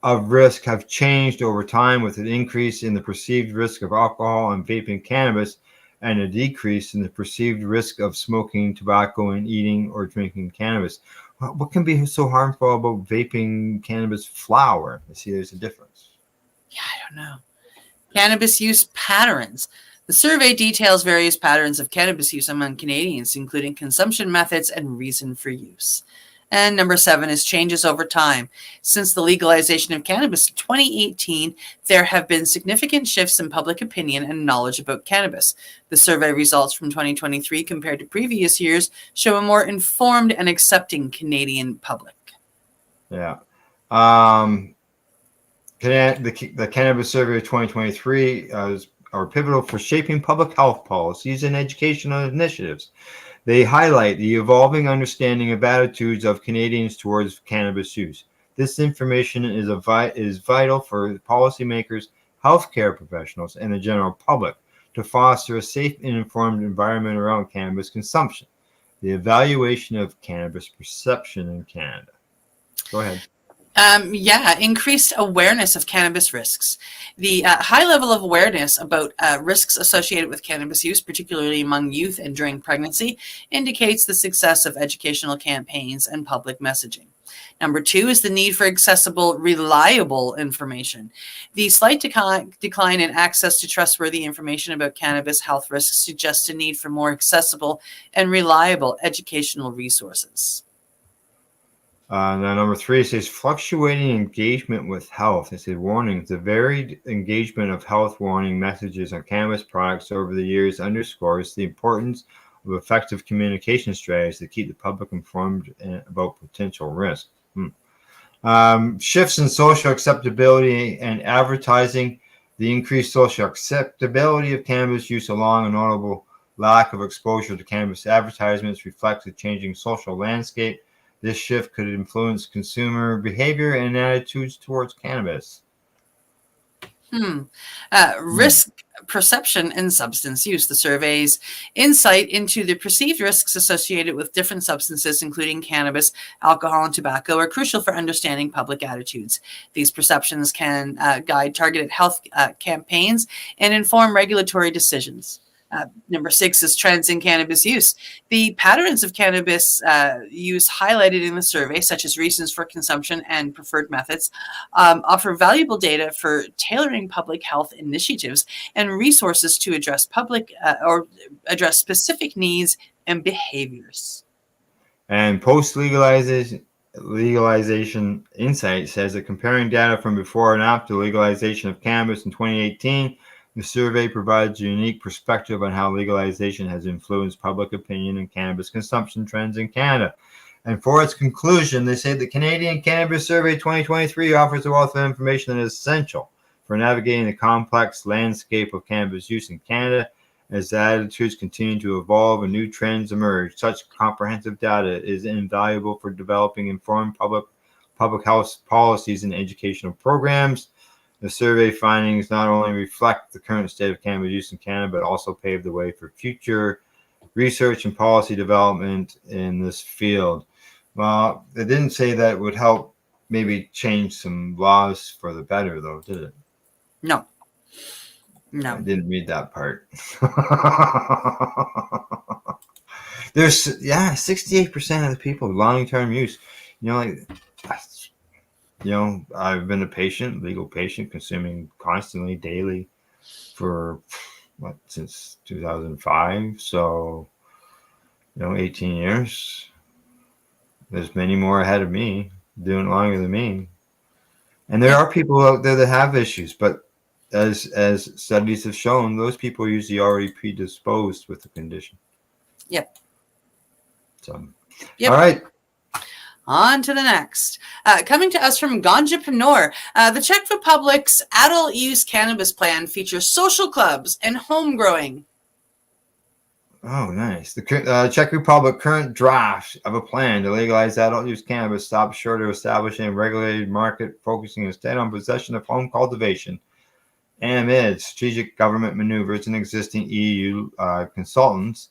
of risk have changed over time, with an increase in the perceived risk of alcohol and vaping cannabis, and a decrease in the perceived risk of smoking tobacco and eating or drinking cannabis. What can be so harmful about vaping cannabis flower? I see there's a difference. Yeah, I don't know. Cannabis use patterns. The survey details various patterns of cannabis use among Canadians, including consumption methods and reason for use. And number 7 is changes over time. Since the legalization of cannabis in 2018, there have been significant shifts in public opinion and knowledge about cannabis. The survey results from 2023 compared to previous years show a more informed and accepting Canadian public. Yeah. The Cannabis Survey of 2023 are pivotal for shaping public health policies and educational initiatives. They highlight the evolving understanding of attitudes of Canadians towards cannabis use. This information is vital for policymakers, healthcare professionals, and the general public to foster a safe and informed environment around cannabis consumption. the evaluation of cannabis perception in Canada. Go ahead. Increased awareness of cannabis risks. The high level of awareness about risks associated with cannabis use, particularly among youth and during pregnancy, indicates the success of educational campaigns and public messaging. Number 2 is the need for accessible, reliable information. The slight decline in access to trustworthy information about cannabis health risks suggests a need for more accessible and reliable educational resources. Now, number 3 says fluctuating engagement with health. It says warnings. The varied engagement of health warning messages on cannabis products over the years underscores the importance of effective communication strategies to keep the public informed about potential risks. Shifts in social acceptability and advertising. The increased social acceptability of cannabis use, along a notable lack of exposure to cannabis advertisements, reflects a changing social landscape. This shift could influence consumer behavior and attitudes towards cannabis. Risk perception and substance use. The survey's insight into the perceived risks associated with different substances, including cannabis, alcohol, and tobacco, are crucial for understanding public attitudes. These perceptions can guide targeted health campaigns and inform regulatory decisions. Number 6 is trends in cannabis use. The patterns of cannabis use highlighted in the survey, such as reasons for consumption and preferred methods, offer valuable data for tailoring public health initiatives and resources to address address specific needs and behaviors. And post-legalization insight says that comparing data from before and after legalization of cannabis in 2018, the survey provides a unique perspective on how legalization has influenced public opinion and cannabis consumption trends in Canada. And for its conclusion, they say the Canadian Cannabis Survey 2023 offers a wealth of information that is essential for navigating the complex landscape of cannabis use in Canada. As the attitudes continue to evolve and new trends emerge, such comprehensive data is invaluable for developing informed public health policies and educational programs. The survey findings not only reflect the current state of cannabis use in Canada, but also pave the way for future research and policy development in this field. Well, it didn't say that it would help maybe change some laws for the better, though, did it? No. I didn't read that part. There's 68% of the people with long-term use. I've been a patient, legal patient, consuming constantly, daily for since 2005. So, 18 years. There's many more ahead of me doing it longer than me. And there are people out there that have issues, but as studies have shown, those people are usually already predisposed with the condition. Yep. So, yep. All right. On to the next. Coming to us from Ganjapreneur, the Czech Republic's adult use cannabis plan features social clubs and home growing. Oh, nice. The Czech Republic current draft of a plan to legalize adult use cannabis stops short of establishing a regulated market, focusing instead on possession of home cultivation amid strategic government maneuvers and existing EU consultants.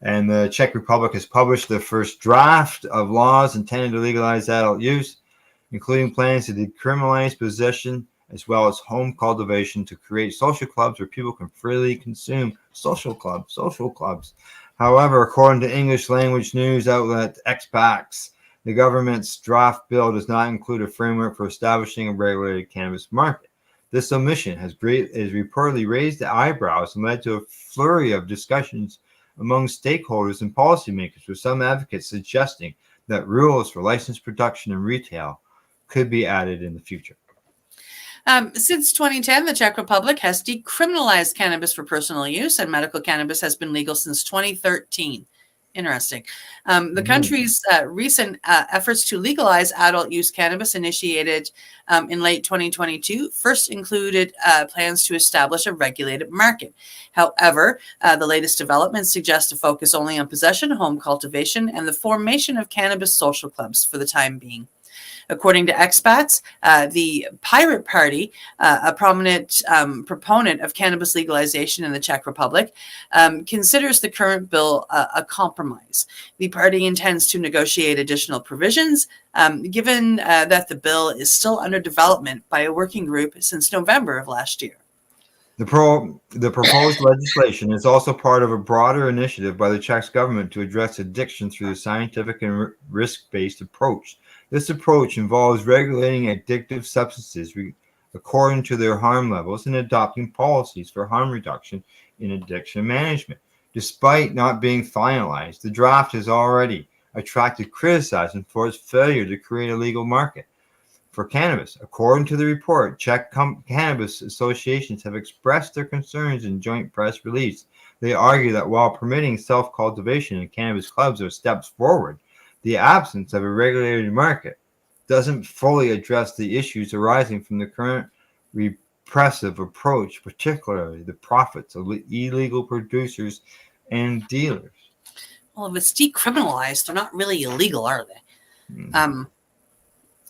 And the Czech Republic has published the first draft of laws intended to legalize adult use, including plans to decriminalize possession as well as home cultivation, to create social clubs where people can freely consume. Social clubs. However, according to English language news outlet Xpax, the government's draft bill does not include a framework for establishing a regulated cannabis market. This omission has reportedly raised the eyebrows and led to a flurry of discussions among stakeholders and policymakers, with some advocates suggesting that rules for licensed production and retail could be added in the future. Since 2010, the Czech Republic has decriminalized cannabis for personal use, and medical cannabis has been legal since 2013. Interesting. The country's recent efforts to legalize adult use cannabis, initiated in late 2022, first included plans to establish a regulated market. However, the latest developments suggest a focus only on possession, home cultivation, and the formation of cannabis social clubs for the time being. According to expats, the Pirate Party, a prominent proponent of cannabis legalization in the Czech Republic, considers the current bill a compromise. The party intends to negotiate additional provisions, given that the bill is still under development by a working group since November of last year. The proposed legislation is also part of a broader initiative by the Czech government to address addiction through the scientific and risk-based approach. This approach involves regulating addictive substances according to their harm levels and adopting policies for harm reduction in addiction management. Despite not being finalized, the draft has already attracted criticism for its failure to create a legal market for cannabis. According to the report, Czech cannabis associations have expressed their concerns in joint press release. They argue that while permitting self-cultivation in cannabis clubs are steps forward, the absence of a regulated market doesn't fully address the issues arising from the current repressive approach, particularly the profits of illegal producers and dealers. Well, if it's decriminalized, they're not really illegal, are they?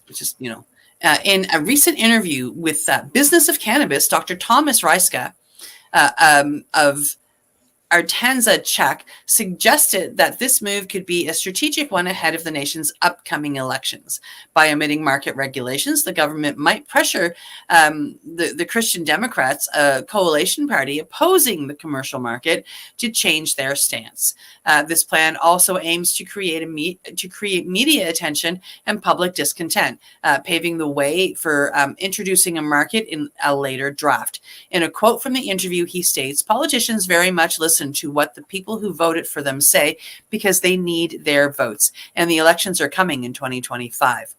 It's just, in a recent interview with Business of Cannabis, Dr. Thomas Reiska of Artenza, Czech, suggested that this move could be a strategic one ahead of the nation's upcoming elections. By omitting market regulations, the government might pressure the Christian Democrats, a coalition party opposing the commercial market, to change their stance. This plan also aims to create media attention and public discontent, paving the way for introducing a market in a later draft. In a quote from the interview, he states, "Politicians very much listen to what the people who voted for them say because they need their votes, and the elections are coming in 2025.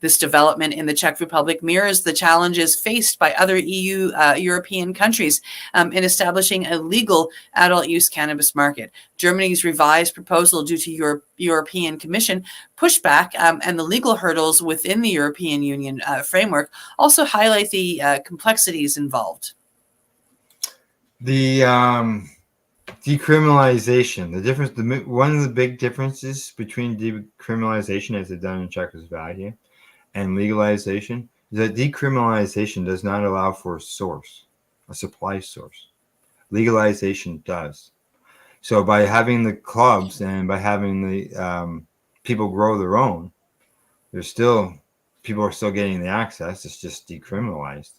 This development in the Czech Republic mirrors the challenges faced by other European countries in establishing a legal adult use cannabis market. Germany's revised proposal due to European Commission pushback and the legal hurdles within the European Union framework also highlight the complexities involved." The decriminalization, one of the big differences between decriminalization, as it's done in Czechoslovakia, and legalization is that decriminalization does not allow for a supply source. Legalization does. So by having the clubs and by having the people grow their own, people are still getting the access. It's just decriminalized.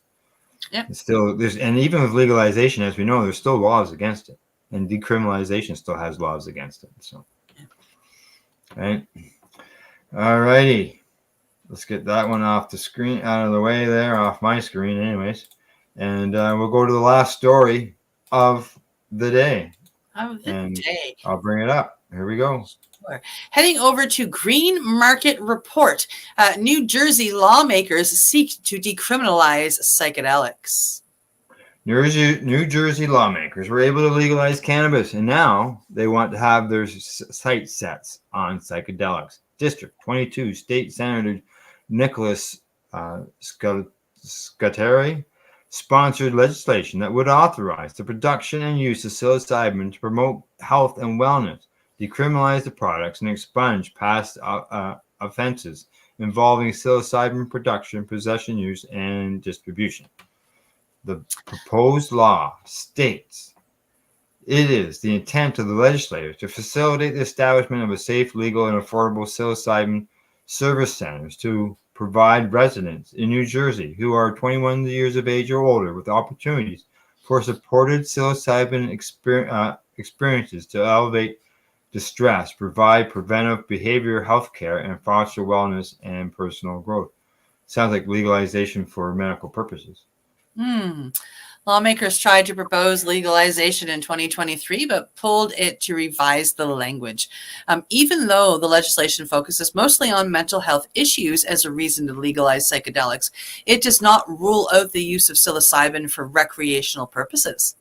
Yeah. And even with legalization, as we know, there's still laws against it. And decriminalization still has laws against it. So, right. All righty. Let's get that one off the screen, out of the way there, off my screen anyways. And we'll go to the last story of the day. I'll bring it up. Here we go. Heading over to Green Market Report. New Jersey lawmakers seek to decriminalize psychedelics. New Jersey lawmakers were able to legalize cannabis, and now they want to have their sights set on psychedelics. District 22 State Senator Nicholas Scuteri sponsored legislation that would authorize the production and use of psilocybin to promote health and wellness, decriminalize the products, and expunge past offenses involving psilocybin production, possession, use, and distribution. The proposed law states it is the intent of the legislators to facilitate the establishment of a safe, legal, and affordable psilocybin service centers to provide residents in New Jersey who are 21 years of age or older with opportunities for supported psilocybin experiences to elevate distress, provide preventive behavioral health care, and foster wellness and personal growth. Sounds like legalization for medical purposes. Lawmakers tried to propose legalization in 2023, but pulled it to revise the language. Even though the legislation focuses mostly on mental health issues as a reason to legalize psychedelics, it does not rule out the use of psilocybin for recreational purposes.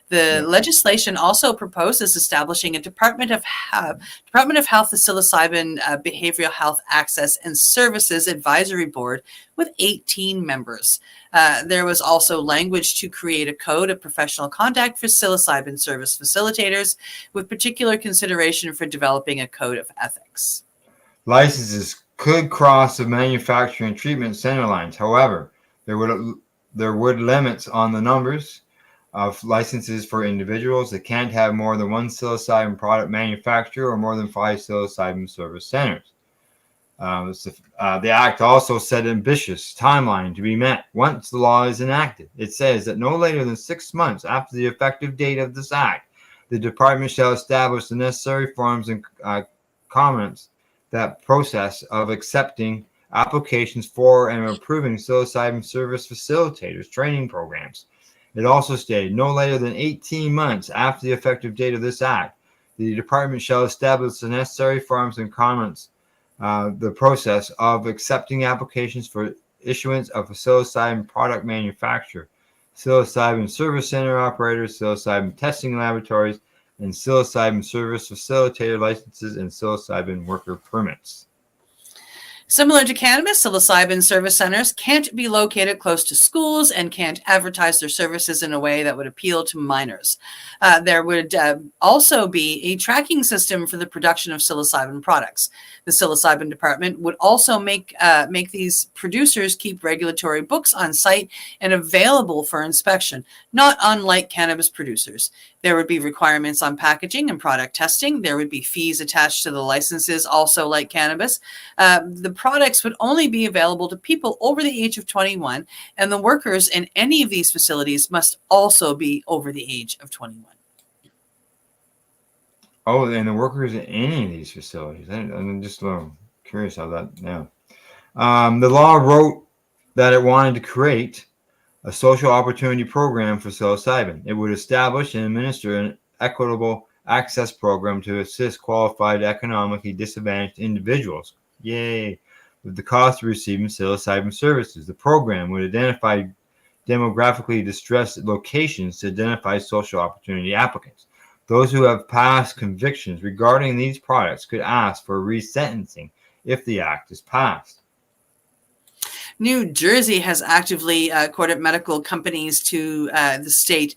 The legislation also proposes establishing a Department of Health, Psilocybin Behavioral Health Access and Services Advisory Board with 18 members. There was also language to create a code of professional conduct for psilocybin service facilitators, with particular consideration for developing a code of ethics. Licenses could cross the manufacturing and treatment center lines. However, there would limits on the numbers of licenses for individuals. They can't have more than one psilocybin product manufacturer or more than 5 psilocybin service centers. The act also set an ambitious timeline to be met once the law is enacted. It says that no later than 6 months after the effective date of this act, the department shall establish the necessary forms and comments that process of accepting applications for and approving psilocybin service facilitators training programs. It also stated no later than 18 months after the effective date of this act, the department shall establish the necessary forms and comments the process of accepting applications for issuance of a psilocybin product manufacturer, psilocybin service center operators, psilocybin testing laboratories, and psilocybin service facilitator licenses and psilocybin worker permits. Similar to cannabis, psilocybin service centers can't be located close to schools and can't advertise their services in a way that would appeal to minors. There would also be a tracking system for the production of psilocybin products. The psilocybin department would also make these producers keep regulatory books on site and available for inspection, not unlike cannabis producers. There would be requirements on packaging and product testing. There would be fees attached to the licenses, also like cannabis. The products would only be available to people over the age of 21, and the workers in any of these facilities must also be over the age of 21. Oh, and the workers in any of these facilities. I'm just a little curious how that now. The law wrote that it wanted to create a social opportunity program for psilocybin. It would establish and administer an equitable access program to assist qualified economically disadvantaged individuals. Yay! With the cost of receiving psilocybin services. The program would identify demographically distressed locations to identify social opportunity applicants. Those who have past convictions regarding these products could ask for resentencing if the act is passed. New Jersey has actively courted medical companies to the state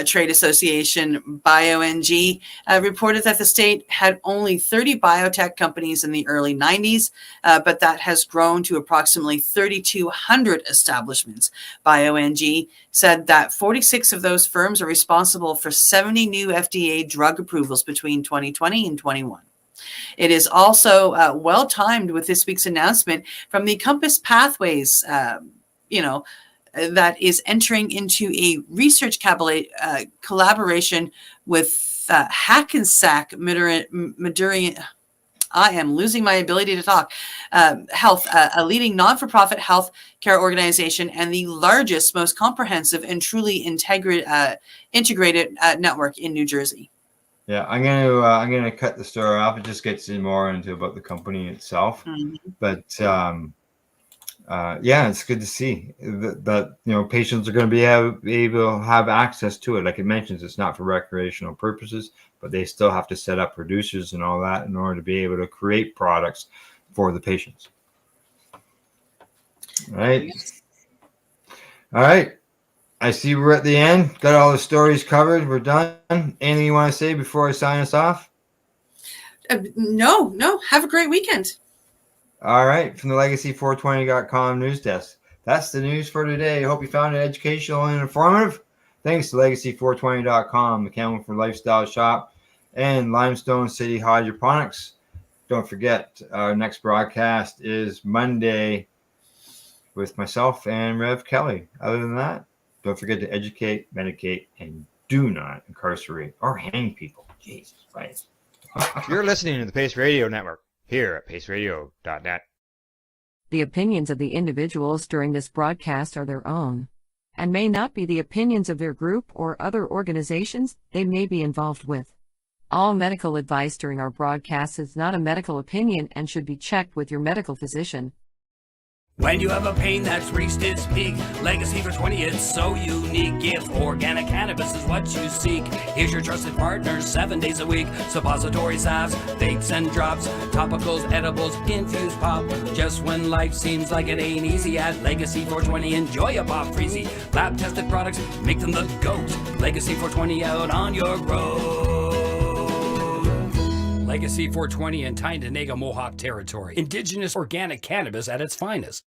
trade association. BioNG reported that the state had only 30 biotech companies in the early 90s, but that has grown to approximately 3,200 establishments. BioNG said that 46 of those firms are responsible for 70 new FDA drug approvals between 2020 and 21. It is also well timed with this week's announcement from the Compass Pathways, that is entering into a research collaboration with Hackensack Madurian. I am losing my ability to talk. Health, a leading non-for-profit health care organization and the largest, most comprehensive and truly integrated network in New Jersey. Yeah, I'm gonna cut the story off. It just gets more into about the company itself. Mm-hmm. But it's good to see that patients are going to be able to have access to it. Like it mentions, it's not for recreational purposes, but they still have to set up producers and all that in order to be able to create products for the patients. All right. I see we're at the end. Got all the stories covered. We're done. Anything you want to say before I sign us off? No. Have a great weekend. All right. From the Legacy420.com news desk. That's the news for today. I hope you found it educational and informative. Thanks to Legacy420.com, the Campbellford Lifestyle Shop, and Limestone City Hydroponics. Don't forget, our next broadcast is Monday with myself and Rev Kelly. Other than that, don't forget to educate, medicate, and do not incarcerate or hang people. Jesus Christ. You're listening to the Pace Radio Network here at paceradio.net. The opinions of the individuals during this broadcast are their own, and may not be the opinions of their group or other organizations they may be involved with. All medical advice during our broadcast is not a medical opinion and should be checked with your medical physician. When you have a pain that's reached its peak, Legacy for 20, it's so unique. If organic cannabis is what you seek, here's your trusted partner 7 days a week. Suppository salves, vapes and drops, topicals, edibles, infused pop. Just when life seems like it ain't easy, at Legacy 420, enjoy a pop freezy. Lab tested products, make them the GOAT. Legacy 420 out on your road. Legacy 420 in Tyendinaga Mohawk territory. Indigenous organic cannabis at its finest.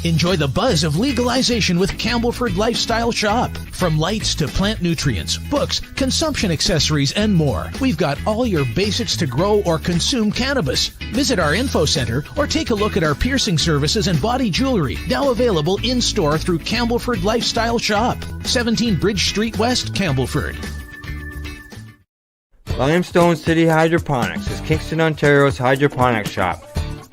Enjoy the buzz of legalization with Campbellford Lifestyle Shop. From lights to plant nutrients, books, consumption accessories, and more, we've got all your basics to grow or consume cannabis. Visit our info center or take a look at our piercing services and body jewelry, now available in-store through Campbellford Lifestyle Shop, 17 Bridge Street West, Campbellford. Limestone City Hydroponics is Kingston, Ontario's hydroponics shop.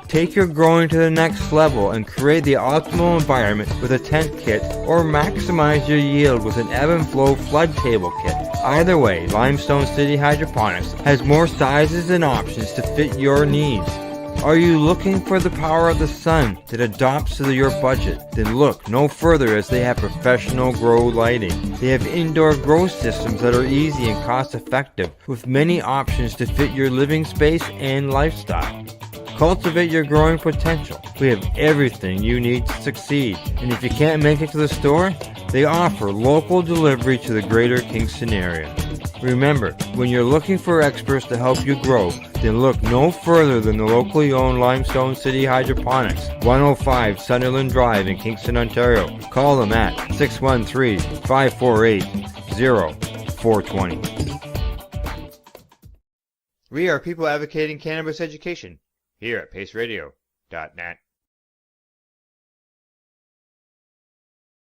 Take your growing to the next level and create the optimal environment with a tent kit, or maximize your yield with an ebb and flow flood table kit. Either way, Limestone City Hydroponics has more sizes and options to fit your needs. Are you looking for the power of the sun that adopts to your budget? Then look no further, as they have professional grow lighting. They have indoor grow systems that are easy and cost effective, with many options to fit your living space and lifestyle. Cultivate your growing potential. We have everything you need to succeed. And if you can't make it to the store, they offer local delivery to the greater Kingston area. Remember, when you're looking for experts to help you grow, then look no further than the locally owned Limestone City Hydroponics, 105 Sunderland Drive in Kingston, Ontario. Call them at 613-548-0420. We are people advocating cannabis education here at paceradio.net.